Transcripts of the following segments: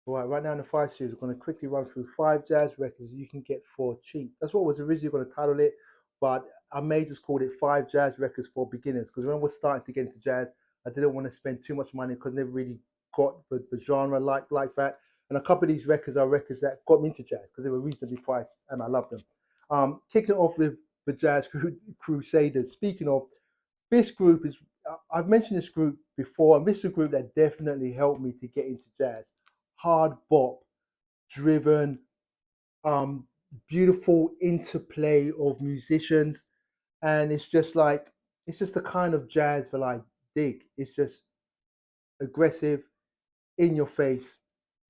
All right, right now in the 5 series, we're going to quickly run through 5 jazz records you can get for cheap. That's what was originally going to title it, but I may just call it 5 jazz records for beginners because when I was starting to get into jazz, I didn't want to spend too much money because I never really got the genre like that. And a couple of these records are records that got me into jazz because they were reasonably priced and I loved them. Kicking it off with the Jazz Crusaders. Speaking of, this group is, I've mentioned this group before, and this is a group that definitely helped me to get into jazz. Hard bop, driven, um, beautiful interplay of musicians, and it's just the kind of jazz that I dig. It's just aggressive, in your face,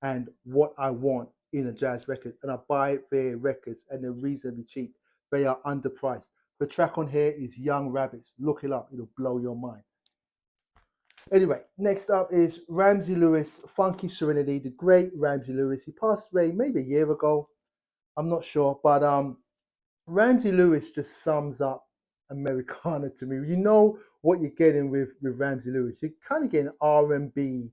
and what I want in a jazz record. And I buy their records, and they're reasonably cheap. They are underpriced. The track on here is Young Rabbits. Look it up; it'll blow your mind. Anyway, next up is Ramsey Lewis, Funky Serenity, the great Ramsey Lewis. He passed away maybe a year ago. I'm not sure, but Ramsey Lewis just sums up Americana to me. You know what you're getting with Ramsey Lewis. You're kind of getting R&B,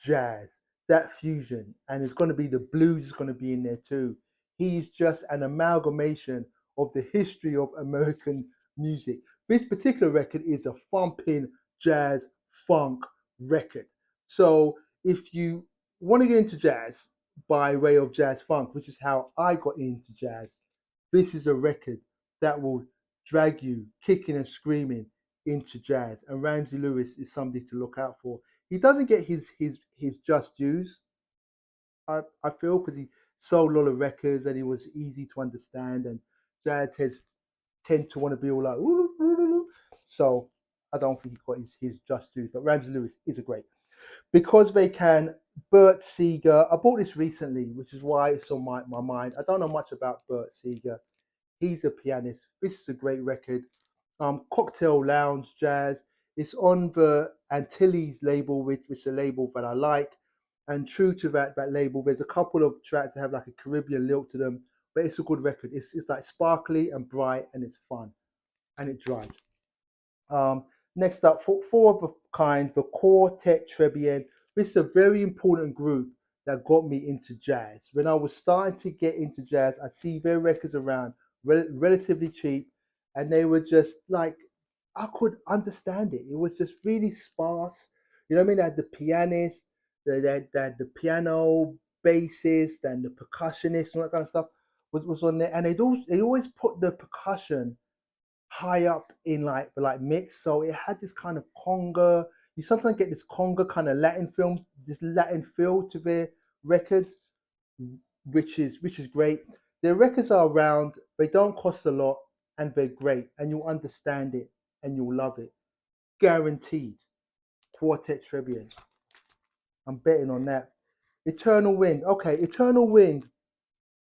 jazz, that fusion, and it's going to be the blues is going to be in there too. He's just an amalgamation of the history of American music. This particular record is a thumping jazz funk record. So if you want to get into jazz by way of jazz funk, which is how I got into jazz, this is a record that will drag you kicking and screaming into jazz. And Ramsey Lewis is somebody to look out for. He doesn't get his just dues, I feel, because he sold a lot of records and he was easy to understand. And jazz heads tend to want to be all like, ooh, ooh, ooh, ooh. So I don't think he got his just dues. But Ramsey Lewis is a great. Because they can, Bert Seeger. I bought this recently, which is why it's on my mind. I don't know much about Bert Seeger. He's a pianist. This is a great record. Cocktail Lounge Jazz. It's on the Antilles label, which is a label that I like. And true to that label, there's a couple of tracks that have like a Caribbean lilt to them, but it's a good record. It's like sparkly and bright, and it's fun, and it drives. Um, Next up, four of a kind, the Quartet Trebien. This is a very important group that got me into jazz. When I was starting to get into jazz, I see their records around, relatively cheap, and they were just like, I could understand it. It was just really sparse. You know what I mean? They had the pianist, they had the piano, bassist, and the percussionist, and all that kind of stuff was on there. And they always put the percussion high up in like the like mix. So it had this kind of conga. You sometimes get this conga kind of Latin film, this Latin feel to their records, which is great. Their records are around, they don't cost a lot, and they're great, and you'll understand it and you'll love it. Guaranteed. Quartet Trebians. I'm betting on that. Eternal Wind. Okay, Eternal Wind.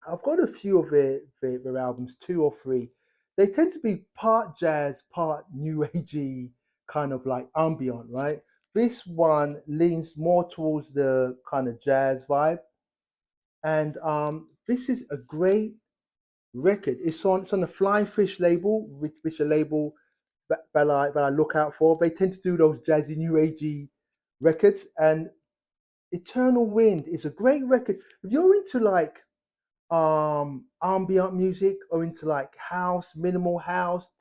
I've got a few of their albums, two or three. They tend to be part jazz, part new agey, kind of like ambient, right? This one leans more towards the kind of jazz vibe, and this is a great record. It's on the Flying Fish label, which a label that I look out for. They tend to do those jazzy new agey records, and Eternal Wind is a great record. If you're into like ambient music or into like house,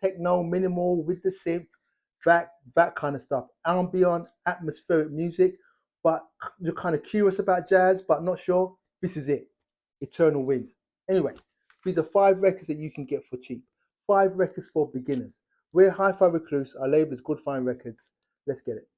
techno, minimal with the synth, that kind of stuff. Ambient, atmospheric music, but you're kind of curious about jazz, but not sure. This is it. Eternal Wind. Anyway, these are 5 records that you can get for cheap. 5 records for beginners. We're Hi-Fi Recluse. Our label is Good Fine Records. Let's get it.